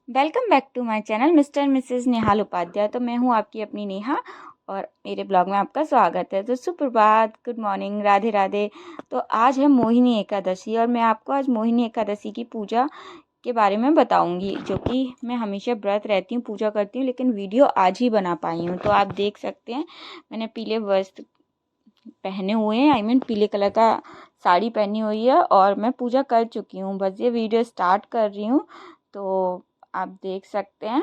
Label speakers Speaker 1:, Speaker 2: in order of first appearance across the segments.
Speaker 1: Welcome back to my channel mister missus Nehal Upadhyay. तो मैं हूँ आपकी अपनी नेहा और मेरे ब्लॉग में आपका स्वागत है। तो सुप्रभात, गुड मॉर्निंग, राधे राधे। तो आज है मोहिनी एकादशी और मैं आपको आज मोहिनी एकादशी की पूजा के बारे में बताऊंगी, जो कि मैं हमेशा व्रत रहती हूँ, पूजा करती हूँ, लेकिन वीडियो आज ही बना पाई हूँ। तो आप देख सकते हैं मैंने पीले वस्त्र पहने हुए हैं, आई मीन पीले कलर का साड़ी पहनी हुई है और मैं पूजा कर चुकी हूँ। बस ये वीडियो स्टार्ट कर रही हूँ। तो आप देख सकते हैं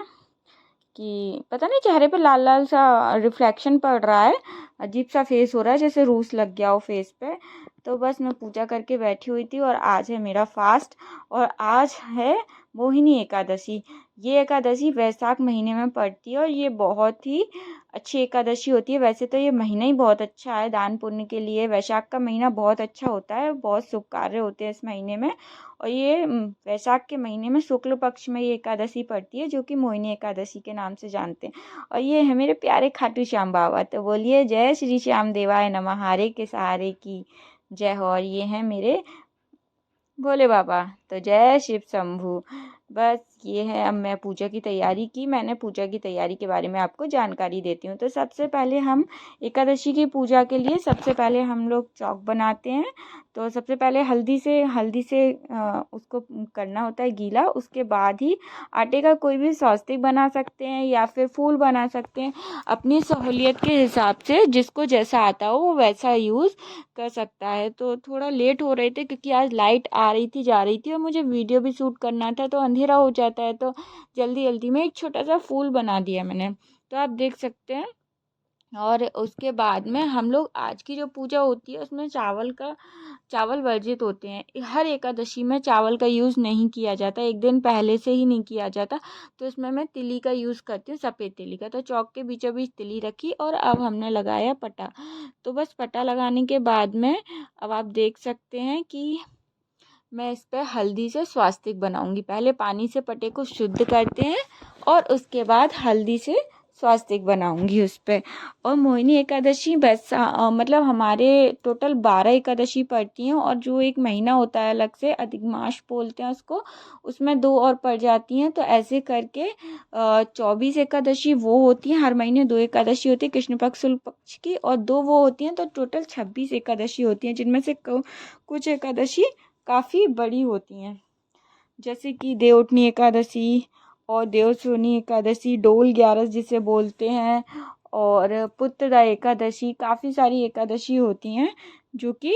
Speaker 1: कि पता नहीं चेहरे पे लाल लाल सा रिफ्लेक्शन पड़ रहा है, अजीब सा फेस हो रहा है, जैसे रूस लग गया हो फेस पे। तो बस मैं पूजा करके बैठी हुई थी और आज है मेरा फास्ट और आज है मोहिनी एकादशी। ये एकादशी वैशाख महीने में पड़ती है और ये बहुत ही अच्छी एकादशी होती है। वैसे तो ये महीना ही बहुत अच्छा है दान पुण्य के लिए। वैशाख का महीना बहुत अच्छा होता है, बहुत शुभ कार्य होते हैं इस महीने में। और ये वैशाख के महीने में शुक्ल पक्ष में ये एकादशी पड़ती है, जो कि मोहिनी एकादशी के नाम से जानते हैं। और ये है मेरे प्यारे खाटू श्याम बाबा। तो बोलिए जय श्री श्याम देवाय नमः, हारे के सहारे की जय हो। और ये है मेरे भोले बाबा। तो जय शिव शंभू। बस ये है, अब मैं पूजा की तैयारी की। मैंने पूजा की तैयारी के बारे में आपको जानकारी देती हूँ। तो सबसे पहले हम एकादशी की पूजा के लिए सबसे पहले हम लोग चौक बनाते हैं। तो सबसे पहले हल्दी से उसको करना होता है गीला। उसके बाद ही आटे का कोई भी स्वास्तिक बना सकते हैं या फिर फूल बना सकते हैं, अपनी सहूलियत के हिसाब से। जिसको जैसा आता हो वो वैसा यूज़ कर सकता है। तो थोड़ा लेट हो रहे थे क्योंकि आज लाइट आ रही थी जा रही थी और मुझे वीडियो भी शूट करना था, तो अंधेरा हो जाता है। तो जल्दी जल्दी में एक छोटा सा फूल बना दिया मैंने, तो आप देख सकते हैं। और उसके बाद में हम लोग आज की जो पूजा होती है उसमें चावल वर्जित होते हैं। हर एकादशी में चावल का यूज़ नहीं किया जाता, एक दिन पहले से ही नहीं किया जाता। तो इसमें मैं तिली का यूज़ करती हूँ, सफ़ेद तिली का। तो चौक के बीचों बीच तिली रखी और अब हमने लगाया पटा। तो बस पटा लगाने के बाद में अब आप देख सकते हैं कि मैं इस पर हल्दी से स्वास्तिक बनाऊंगी। पहले पानी से पटे को शुद्ध करते हैं और उसके बाद हल्दी से स्वास्तिक बनाऊंगी उस पर। और मोहिनी एकादशी मतलब हमारे टोटल 12 एकादशी पड़ती हैं और जो एक महीना होता है अलग से, अधिक मास बोलते हैं उसको, उसमें 2 और पड़ जाती हैं। तो ऐसे करके 24 एकादशी वो होती हैं। हर महीने 2 एकादशी होती है, कृष्ण पक्ष शुक्ल पक्ष की, और 2 वो होती हैं। तो टोटल 26 एकादशी होती हैं, जिनमें से कुछ एकादशी काफ़ी बड़ी होती हैं, जैसे कि देवउठनी एकादशी और देवशोनी एकादशी, डोल 11 जिसे बोलते हैं, और पुत्रदा एकादशी। काफ़ी सारी एकादशी होती हैं जो कि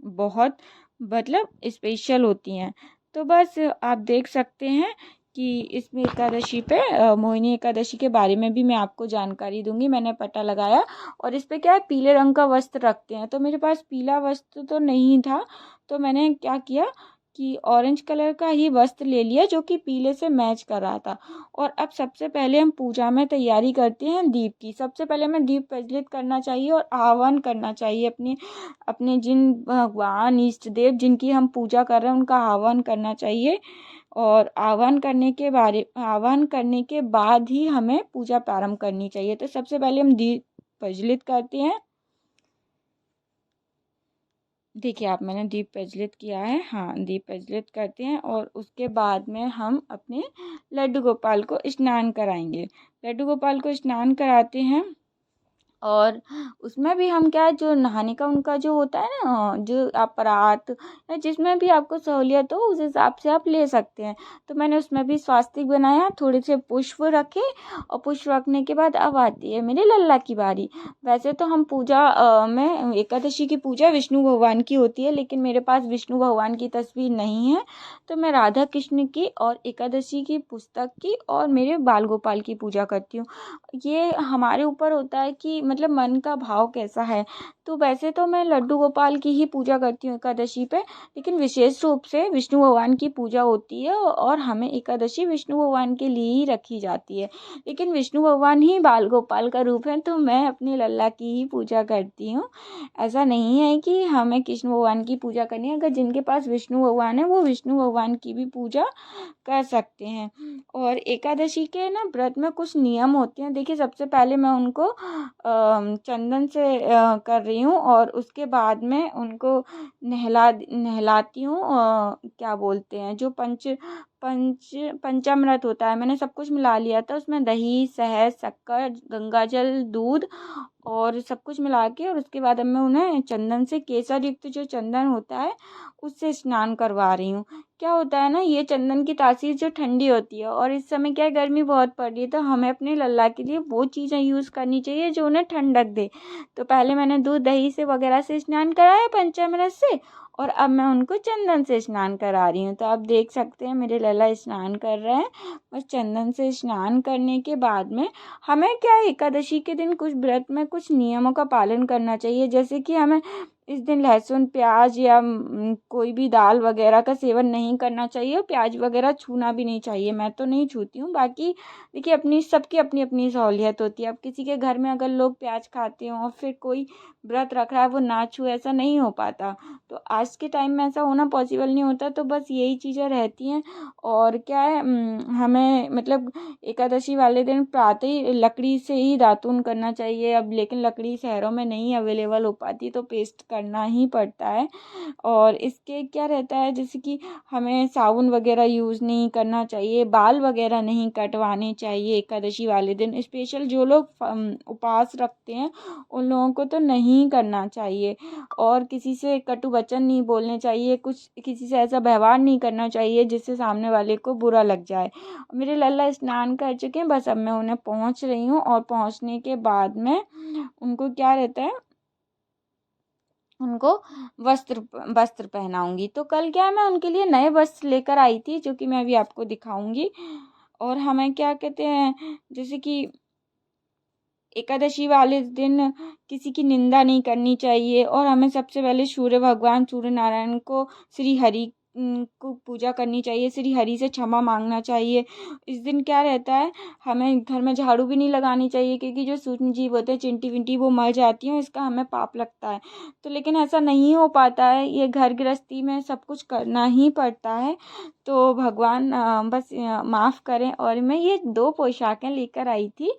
Speaker 1: बहुत मतलब स्पेशल होती हैं। तो बस आप देख सकते हैं कि इसमें एकादशी पे मोहिनी एकादशी के बारे में भी मैं आपको जानकारी दूंगी। मैंने पता लगाया और इस पे क्या है, पीले रंग का वस्त्र रखते हैं। तो मेरे पास पीला वस्त्र तो नहीं था, तो मैंने क्या किया कि ऑरेंज कलर का ही वस्त्र ले लिया, जो कि पीले से मैच कर रहा था। और अब सबसे पहले हम पूजा में तैयारी करते हैं दीप की। सबसे पहले हमें दीप प्रज्वलित करना चाहिए और आह्वान करना चाहिए अपने अपने जिन भगवान इष्ट देव जिनकी हम पूजा कर रहे हैं उनका आह्वान करना चाहिए। और आह्वान करने के बाद ही हमें पूजा प्रारंभ करनी चाहिए। तो सबसे पहले हम दीप प्रज्वलित करते हैं। देखिए आप, मैंने दीप प्रज्वलित किया है। हाँ, दीप प्रज्वलित करते हैं और उसके बाद में हम अपने लड्डू गोपाल को स्नान कराएंगे। लड्डू गोपाल को स्नान कराते हैं और उसमें भी हम क्या है, जो नहाने का उनका जो होता है ना, जो आप परात या जिसमें भी आपको सहूलियत हो उस हिसाब से आप ले सकते हैं। तो मैंने उसमें भी स्वास्तिक बनाया, थोड़े से पुष्प रखे। और पुष्प रखने के बाद अब आती है मेरे लल्ला की बारी। वैसे तो हम पूजा में एकादशी की पूजा विष्णु भगवान की होती है, लेकिन मेरे पास विष्णु भगवान की तस्वीर नहीं है। तो मैं राधा कृष्ण की और एकादशी की पुस्तक की और मेरे बाल गोपाल की पूजा करती हूँ। ये हमारे ऊपर होता है कि मतलब मन का भाव कैसा है। तो वैसे तो मैं लड्डू गोपाल की ही पूजा करती हूँ एकादशी पे, लेकिन विशेष रूप से विष्णु भगवान की पूजा होती है और हमें एकादशी विष्णु भगवान के लिए ही रखी जाती है। लेकिन विष्णु भगवान ही बाल गोपाल का रूप है, तो मैं अपनी लल्ला की ही पूजा करती हूँ। ऐसा नहीं है कि हमें कृष्ण भगवान की पूजा करनी है। अगर जिनके पास विष्णु भगवान है वो विष्णु भगवान की भी पूजा कर सकते हैं। और एकादशी के ना व्रत में कुछ नियम होते हैं। देखिए, सबसे पहले मैं उनको चंदन से कर रही हूँ और उसके बाद में उनको नहलाती हूँ। क्या बोलते हैं, जो पंचामृत होता है, मैंने सब कुछ मिला लिया था उसमें, दही, शहद, शक्कर, गंगाजल, दूध और सब कुछ मिला के, और उसके बाद अब मैं उन्हें चंदन से, केसर युक्त जो चंदन होता है उससे स्नान करवा रही हूँ। क्या होता है ना, ये चंदन की तासीर जो ठंडी होती है, और इस समय क्या है, गर्मी बहुत पड़ रही है, तो हमें अपने लल्ला के लिए वो चीज़ें यूज़ करनी चाहिए जो उन्हें ठंडक दे। तो पहले मैंने दूध दही से वगैरह से स्नान कराया पंचामृत से, और अब मैं उनको चंदन से स्नान करा रही हूँ। तो आप देख सकते हैं मेरे लल्ला स्नान कर रहे हैं। बस चंदन से स्नान करने के बाद में हमें क्या है, एकादशी के दिन कुछ व्रत में कुछ नियमों का पालन करना चाहिए, जैसे कि हमें इस दिन लहसुन, प्याज या कोई भी दाल वगैरह का सेवन नहीं करना चाहिए, और प्याज वगैरह छूना भी नहीं चाहिए। मैं तो नहीं छूती हूँ, बाकी देखिए अपनी सबकी अपनी अपनी सहूलियत होती है। अब किसी के घर में अगर लोग प्याज खाते हों और फिर कोई व्रत रख रहा है वो ना छूए, ऐसा नहीं हो पाता। तो आज के टाइम में ऐसा होना पॉसिबल नहीं होता, तो बस यही चीज़ें रहती हैं। और क्या है, हमें मतलब एकादशी वाले दिन प्रातः ही लकड़ी से ही दातून करना चाहिए। अब लेकिन लकड़ी शहरों में नहीं अवेलेबल हो पाती, तो पेस्ट करना ही पड़ता है। और इसके क्या रहता है, जैसे कि हमें साबुन वगैरह यूज़ नहीं करना चाहिए, बाल वगैरह नहीं कटवाने चाहिए एकादशी वाले दिन। स्पेशल जो लोग उपवास रखते हैं उन लोगों को तो नहीं करना चाहिए, और किसी से कटु वचन नहीं बोलने चाहिए, कुछ किसी से ऐसा व्यवहार नहीं करना चाहिए जिससे सामने वाले को बुरा लग जाए। मेरे लल्ला स्नान कर चुके हैं, बस अब मैं उन्हें पहुंच रही हूँ, और पहुंचने के बाद में उनको क्या रहता है, उनको वस्त्र वस्त्र पहनाऊंगी। तो कल क्या है, मैं उनके लिए नए वस्त्र लेकर आई थी, जो कि मैं अभी आपको दिखाऊंगी। और हमें क्या कहते हैं, जैसे कि एकादशी वाले दिन किसी की निंदा नहीं करनी चाहिए, और हमें सबसे पहले सूर्य भगवान, सूर्य नारायण को, श्री हरि को पूजा करनी चाहिए, श्री हरि से क्षमा मांगना चाहिए। इस दिन क्या रहता है, हमें घर में झाड़ू भी नहीं लगानी चाहिए, क्योंकि जो सूक्ष्म जीव होते हैं, चिंटी विंटी, वो मर जाती हैं, इसका हमें पाप लगता है। तो लेकिन ऐसा नहीं हो पाता है, ये घर गृहस्थी में सब कुछ करना ही पड़ता है। तो भगवान बस माफ़ करें। और मैं ये दो पोशाकें लेकर आई थी,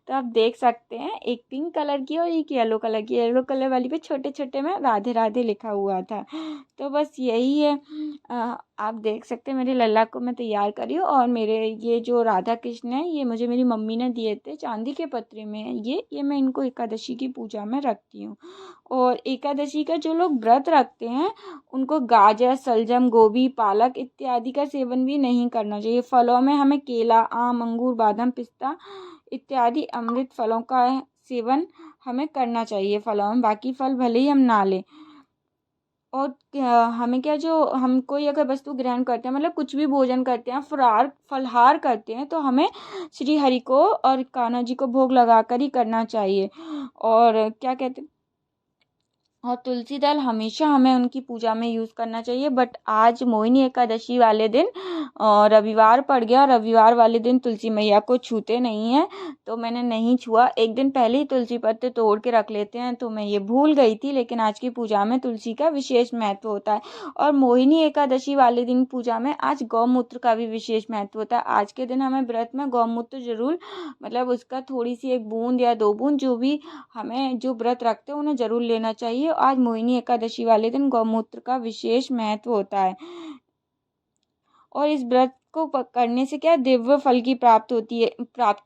Speaker 1: तो आप देख सकते हैं, एक पिंक कलर की और एक येलो कलर की। येलो कलर वाली पे छोटे छोटे में राधे राधे लिखा हुआ था। तो बस यही है। आप देख सकते हैं मेरे लल्ला को मैं तैयार करी हूँ, और मेरे ये जो राधा कृष्ण है, ये मुझे मेरी मम्मी ने दिए थे चांदी के पत्रे में। ये मैं इनको एकादशी की पूजा में रखती हूँ। और एकादशी का जो लोग व्रत रखते हैं उनको गाजर, सलजम, गोभी, पालक इत्यादि का सेवन भी नहीं करना चाहिए। फलों में हमें केला, आम, अंगूर, बादाम, पिस्ता इत्यादि अमृत फलों का सेवन हमें करना चाहिए फलों में, बाकी फल भले ही हम ना लें। और हमें क्या, जो हम कोई अगर वस्तु ग्रहण करते हैं, मतलब कुछ भी भोजन करते हैं, फलाहार करते हैं, तो हमें श्री हरि को और कान्हा जी को भोग लगाकर ही करना चाहिए। और क्या कहते हैं, और तुलसी दल हमेशा हमें उनकी पूजा में यूज़ करना चाहिए। बट आज मोहिनी एकादशी वाले दिन रविवार पड़ गया, रविवार वाले दिन तुलसी मैया को छूते नहीं हैं, तो मैंने नहीं छुआ। एक दिन पहले ही तुलसी पत्ते तोड़ के रख लेते हैं, तो मैं ये भूल गई थी। लेकिन आज की पूजा में तुलसी का विशेष महत्व होता है, और मोहिनी एकादशी वाले दिन पूजा में आज गौमूत्र का भी विशेष महत्व होता है। आज के दिन हमें व्रत में गौमूत्र जरूर, मतलब उसका थोड़ी सी 1 बूंद या 2 बूंद, जो भी हमें जो व्रत रखते हैं उन्हें जरूर लेना चाहिए। आज मोहिनी एकादशी वाले दिन गौमूत्र का विशेष महत्व होता है। और इस व्रत को करने से क्या दिव्य फल की प्राप्ति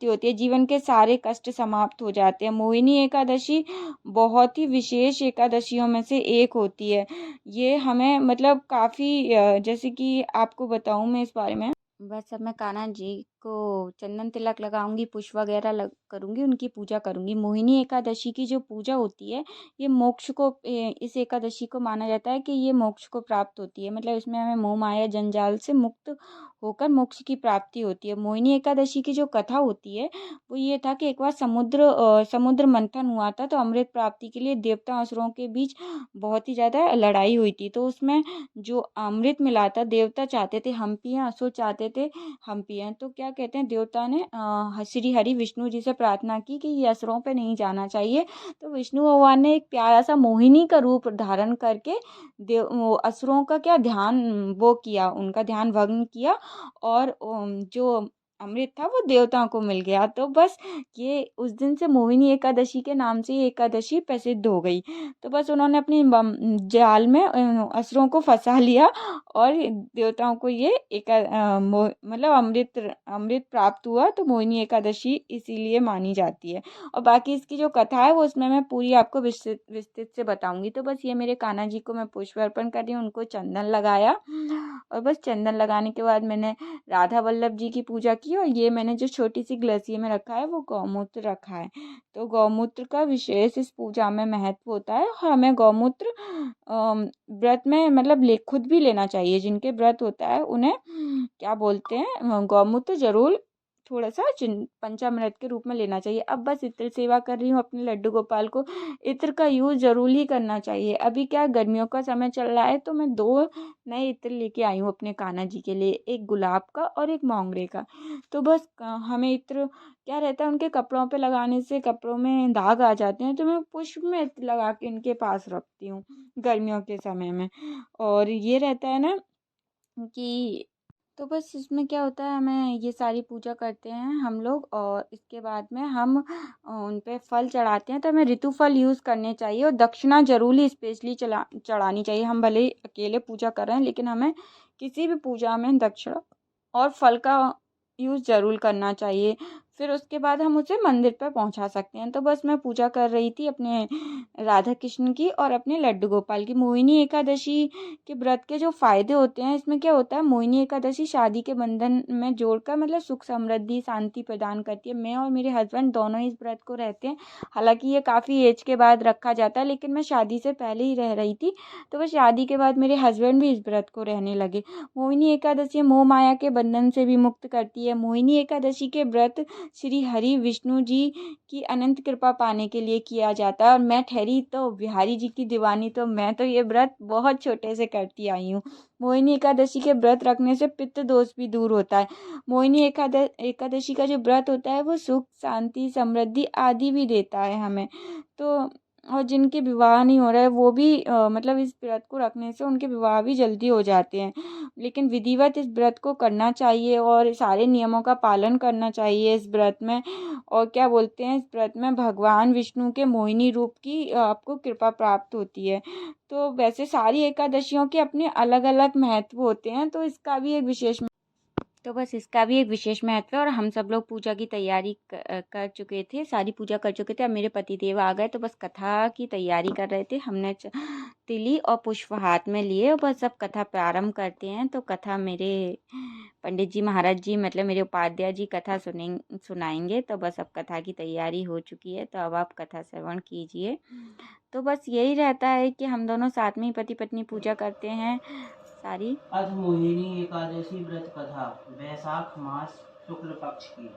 Speaker 1: होती है, जीवन के सारे कष्ट समाप्त हो जाते हैं। मोहिनी एकादशी बहुत ही विशेष एकादशियों में से एक होती है। ये हमें मतलब काफ़ी जैसे कि आपको बताऊं मैं इस बारे में, बस अब मैं कान्हा जी को चंदन तिलक लगाऊंगी, पुष्प वगैरह करूंगी, उनकी पूजा करूंगी। मोहिनी एकादशी की जो पूजा होती है, ये मोक्ष को इस एकादशी को माना जाता है कि ये मोक्ष को प्राप्त होती है, मतलब इसमें हमें मोह माया जंजाल से मुक्त होकर मोक्ष की प्राप्ति होती है। मोहिनी एकादशी की जो कथा होती है वो ये था कि एक बार समुद्र मंथन हुआ था, तो अमृत प्राप्ति के लिए देवता असुरों के बीच बहुत ही ज़्यादा लड़ाई हुई थी। तो उसमें जो अमृत मिला था, देवता चाहते थे हम पिएं, असुर चाहते थे हम पिएं। तो क्या कहते हैं, देवता ने श्री हरि विष्णु जी से प्रार्थना की कि ये असुरों पे नहीं जाना चाहिए। तो विष्णु भगवान ने एक प्यारा सा मोहिनी का रूप धारण करके वो असुरों का क्या ध्यान वो किया, उनका ध्यान भंग किया, और जो अमृत था वो देवताओं को मिल गया। तो बस ये उस दिन से मोहिनी एकादशी के नाम से ये एकादशी प्रसिद्ध हो गई। तो बस उन्होंने अपनी जाल में असुरों को फंसा लिया और देवताओं को ये मतलब अमृत अमृत प्राप्त हुआ। तो मोहिनी एकादशी इसीलिए मानी जाती है। और बाकी इसकी जो कथा है वो उसमें मैं पूरी आपको विस्तृत विस्तृत से बताऊंगी। तो बस ये मेरे कान्हा जी को मैं पुष्प अर्पण कर रही हूँ, उनको चंदन लगाया और बस चंदन लगाने के बाद मैंने राधा वल्लभ जी की पूजा की। और ये मैंने जो छोटी सी ग्लसी में रखा है वो गौमूत्र रखा है। तो गौमूत्र का विशेष इस पूजा में महत्व होता है। हमें गौमूत्र व्रत में मतलब ले खुद भी लेना चाहिए। जिनके व्रत होता है उन्हें क्या बोलते हैं, गौमूत्र जरूर थोड़ा सा पंचामृत के रूप में लेना चाहिए। अब बस इत्र सेवा कर रही हूँ अपने लड्डू गोपाल को। इत्र का यूज़ जरूर ही करना चाहिए। अभी क्या गर्मियों का समय चल रहा है तो मैं 2 नए इत्र लेके आई हूँ अपने कान्हा जी के लिए, एक गुलाब का और एक मोंगरे का। तो बस हमें इत्र क्या रहता है, उनके कपड़ों पे लगाने से कपड़ों में दाग आ जाते हैं। तो मैं पुष्प में इत्र लगा के इनके पास रखती हूँ गर्मियों के समय में। और ये रहता है ना कि तो बस इसमें क्या होता है, हमें ये सारी पूजा करते हैं हम लोग और इसके बाद में हम उन पे फल चढ़ाते हैं। तो हमें ऋतु फल यूज़ करने चाहिए और दक्षिणा जरूर ही स्पेशली चढ़ानी चाहिए। हम भले ही अकेले पूजा कर रहे हैं लेकिन हमें किसी भी पूजा में दक्षिणा और फल का यूज़ ज़रूर करना चाहिए। फिर उसके बाद हम उसे मंदिर पर पहुंचा सकते हैं। तो बस मैं पूजा कर रही थी अपने राधा कृष्ण की और अपने लड्डू गोपाल की। मोहिनी एकादशी के व्रत के जो फायदे होते हैं, इसमें क्या होता है, मोहिनी एकादशी शादी के बंधन में जोड़कर मतलब सुख समृद्धि शांति प्रदान करती है। मैं और मेरे हस्बैंड दोनों ही इस व्रत को रहते हैं। हालांकि ये काफ़ी एज के बाद रखा जाता है लेकिन मैं शादी से पहले ही रह रही थी। तो बस शादी के बाद मेरे हस्बैंड भी इस व्रत को रहने लगे। मोहिनी एकादशी मोह माया के बंधन से भी मुक्त करती है। मोहिनी एकादशी के व्रत श्री हरि विष्णु जी की अनंत कृपा पाने के लिए किया जाता है। और मैं ठहरी तो बिहारी जी की दीवानी, तो मैं तो ये व्रत बहुत छोटे से करती आई हूँ। मोहिनी एकादशी के व्रत रखने से पित्त दोष भी दूर होता है। मोहिनी एकादशी का जो व्रत होता है वो सुख शांति समृद्धि आदि भी देता है हमें। तो और जिनके विवाह नहीं हो रहा है वो भी मतलब इस व्रत को रखने से उनके विवाह भी जल्दी हो जाते हैं। लेकिन विधिवत इस व्रत को करना चाहिए और सारे नियमों का पालन करना चाहिए इस व्रत में। और क्या बोलते हैं, इस व्रत में भगवान विष्णु के मोहिनी रूप की आपको कृपा प्राप्त होती है। तो वैसे सारी एकादशियों के अपने अलग अलग महत्व होते हैं। तो बस इसका भी एक विशेष महत्व है। और हम सब लोग पूजा की तैयारी कर चुके थे, सारी पूजा कर चुके थे। अब मेरे पतिदेव आ गए तो बस कथा की तैयारी कर रहे थे। हमने तिली और पुष्प हाथ में लिए और बस अब कथा प्रारंभ करते हैं। तो कथा मेरे पंडित जी महाराज जी मतलब मेरे उपाध्याय जी कथा सुनाएंगे। तो बस अब कथा की तैयारी हो चुकी है तो अब आप कथा श्रवण कीजिए। तो बस यही रहता है कि हम दोनों साथ में ही पति पत्नी पूजा करते हैं सारी।
Speaker 2: अध मोहिनी एकादशी व्रत कथा वैशाख मास शुक्ल पक्ष की।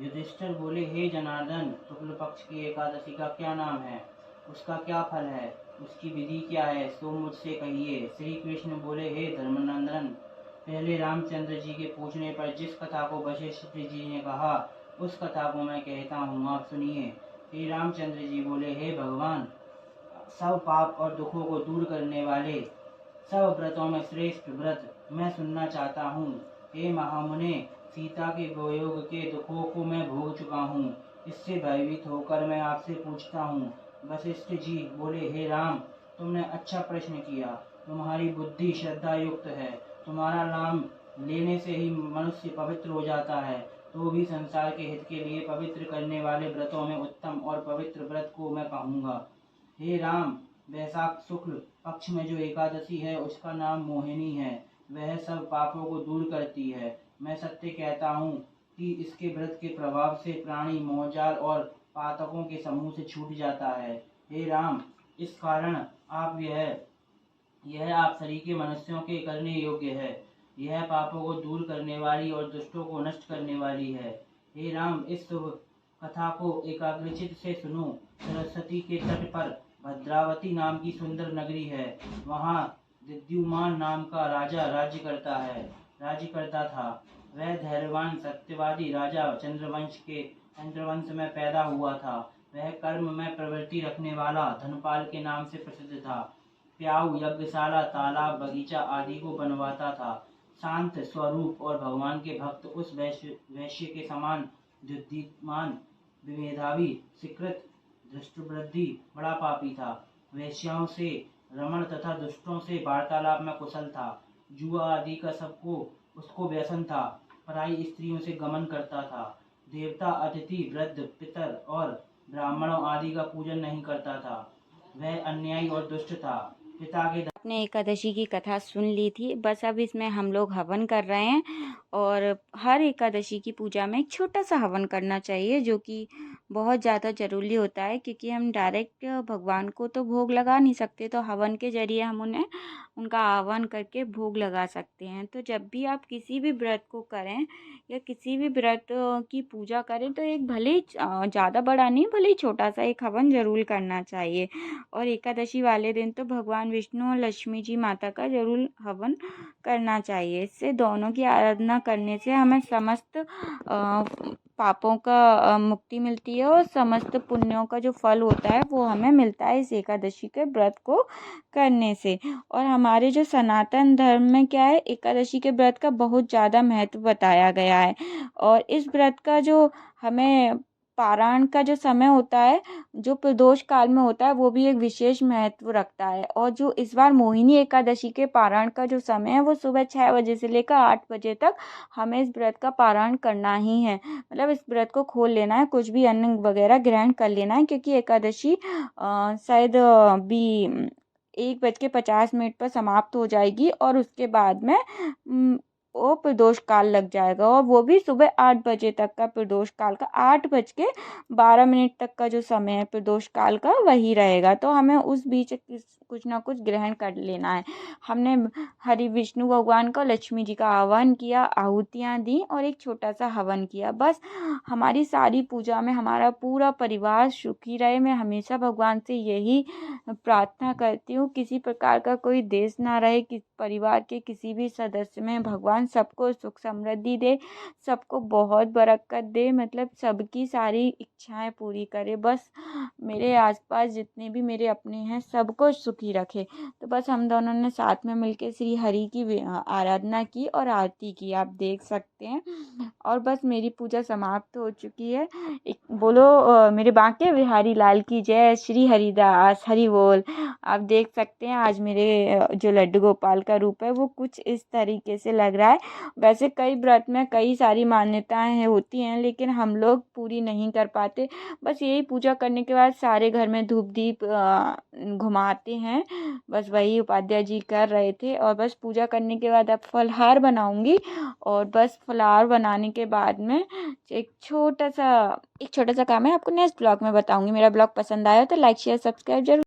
Speaker 2: युधिष्ठिर बोले, हे जनार्दन, शुक्ल पक्ष की एकादशी का क्या नाम है, उसका क्या फल है, उसकी विधि क्या है, सो मुझसे कहिए। श्री कृष्ण बोले, हे धर्मनंदन, पहले रामचंद्र जी के पूछने पर जिस कथा को वशिष्ठ जी ने कहा उस कथा को मैं कहता हूँ, आप सुनिए। श्री रामचंद्र जी बोले, हे भगवान, सब पाप और दुखों को दूर करने वाले सब व्रतों में श्रेष्ठ व्रत मैं सुनना चाहता हूँ। हे महामुने, सीता के वियोग के दुखों को मैं भोग चुका हूँ। इससे भयभीत होकर मैं आपसे पूछता हूँ। वशिष्ठ जी बोले, हे राम, तुमने अच्छा प्रश्न किया। तुम्हारी बुद्धि श्रद्धा युक्त है। तुम्हारा नाम लेने से ही मनुष्य पवित्र हो जाता है। तो भी संसार के हित के लिए पवित्र करने वाले व्रतों में उत्तम और पवित्र व्रत को मैं कहूँगा। हे राम, वैशाख शुक्ल पक्ष में जो एकादशी है उसका नाम मोहिनी है। वह सब पापों को दूर करती है। मैं सत्य कहता हूँ कि इसके व्रत के प्रभाव से प्राणी मोहजाल और पातकों के समूह से छूट जाता है। हे राम, इस कारण आप यह आप सरीखे मनुष्यों के करने योग्य है। यह पापों को दूर करने वाली और दुष्टों को नष्ट करने वाली है। हे राम, इस शुभ कथा को एकाग्रचित से सुनो। सरस्वती के तट पर भद्रावती नाम की सुंदर नगरी है। वहाँ विद्युमान नाम का राजा राज्य करता था। वह धैर्यवान सत्यवादी राजा चंद्रवंश में पैदा हुआ था। वह कर्म में प्रवृत्ति रखने वाला धनपाल के नाम से प्रसिद्ध था। प्याऊ यज्ञशाला तालाब बगीचा आदि को बनवाता था। शांत स्वरूप और भगवान के भक्त उस वैश्य के समान बुद्धिमान मेधावी सुकृत दृष्टबुद्धि बड़ा पापी था। वेश्याओं से रमण तथा दुष्टों से वार्तालाप में कुशल था। जुआ आदि का सबको उसको व्यसन था। पराई स्त्रियों से गमन करता था। देवता अतिथि वृद्ध पितर और ब्राह्मणों आदि का पूजन नहीं करता था। वह अन्यायी और दुष्ट था। पिता के
Speaker 1: आपने एकादशी की कथा सुन ली थी। बस अब इसमें हम लोग हवन कर रहे हैं और हर एकादशी की पूजा में एक छोटा सा हवन करना चाहिए, जो कि बहुत ज़्यादा ज़रूरी होता है, क्योंकि हम डायरेक्ट भगवान को तो भोग लगा नहीं सकते, तो हवन के जरिए हम उन्हें उनका आह्वान करके भोग लगा सकते हैं। तो जब भी आप किसी भी व्रत को करें या किसी भी व्रत की पूजा करें, तो एक भले ही ज़्यादा बड़ा नहीं, भले ही छोटा सा एक हवन ज़रूर करना चाहिए। और एकादशी वाले दिन तो भगवान विष्णु और लक्ष्मी जी माता का जरूर हवन करना चाहिए। इससे दोनों की आराधना करने से हमें समस्त पापों का मुक्ति मिलती है और समस्त पुण्यों का जो फल होता है वो हमें मिलता है इस एकादशी के व्रत को करने से। और हमारे जो सनातन धर्म में क्या है, एकादशी के व्रत का बहुत ज़्यादा महत्व बताया गया है। और इस व्रत का जो हमें पारायण का जो समय होता है, जो प्रदोष काल में होता है, वो भी एक विशेष महत्व रखता है। और जो इस बार मोहिनी एकादशी के पारायण का जो समय है, वो सुबह 6 बजे से लेकर 8 बजे तक हमें इस व्रत का पारायण करना ही है। मतलब इस व्रत को खोल लेना है, कुछ भी अन्न वगैरह ग्रहण कर लेना है, क्योंकि एकादशी शायद भी 1:50 पर समाप्त हो जाएगी और उसके बाद में वो प्रदोष काल लग जाएगा, और वो भी सुबह 8 बजे तक का प्रदोष काल का 8:12 तक का जो समय है प्रदोष काल का वही रहेगा। तो हमें उस बीच कुछ ना कुछ ग्रहण कर लेना है। हमने हरि विष्णु भगवान का, लक्ष्मी जी का आह्वान किया, आहुतियाँ दी और एक छोटा सा हवन किया। बस हमारी सारी पूजा में हमारा पूरा परिवार सुखी रहे। मैं हमेशा भगवान से यही प्रार्थना करती हूँ, किसी प्रकार का कोई देश ना रहे, कि परिवार के किसी भी सदस्य में भगवान सबको सुख समृद्धि दे, सबको बहुत बरकत दे, मतलब सबकी सारी इच्छाएं पूरी करे। बस मेरे आसपास जितने भी मेरे अपने हैं सबको सुखी रखे। तो बस हम दोनों ने साथ में मिलकर श्री हरि की आराधना की और आरती की, आप देख सकते हैं। और बस मेरी पूजा समाप्त हो चुकी है। बोलो मेरे बांके बिहारी लाल की जय, श्री हरिदास हरि बोल। आप देख सकते हैं आज मेरे जो लड्डू गोपाल का रूप है वो कुछ इस तरीके से लग रहा है। वैसे कई व्रत में कई सारी मान्यताएं होती हैं, लेकिन हम लोग पूरी नहीं कर पाते। बस यही पूजा करने के बाद सारे घर में धूप दीप घुमाते हैं, बस वही उपाध्याय जी कर रहे थे। और बस पूजा करने के बाद अब फलहार बनाऊंगी, और बस फलहार बनाने के बाद में एक छोटा सा काम है, आपको नेक्स्ट ब्लॉग में बताऊंगी। मेरा ब्लॉग पसंद आया तो लाइक शेयर सब्सक्राइब जरूर।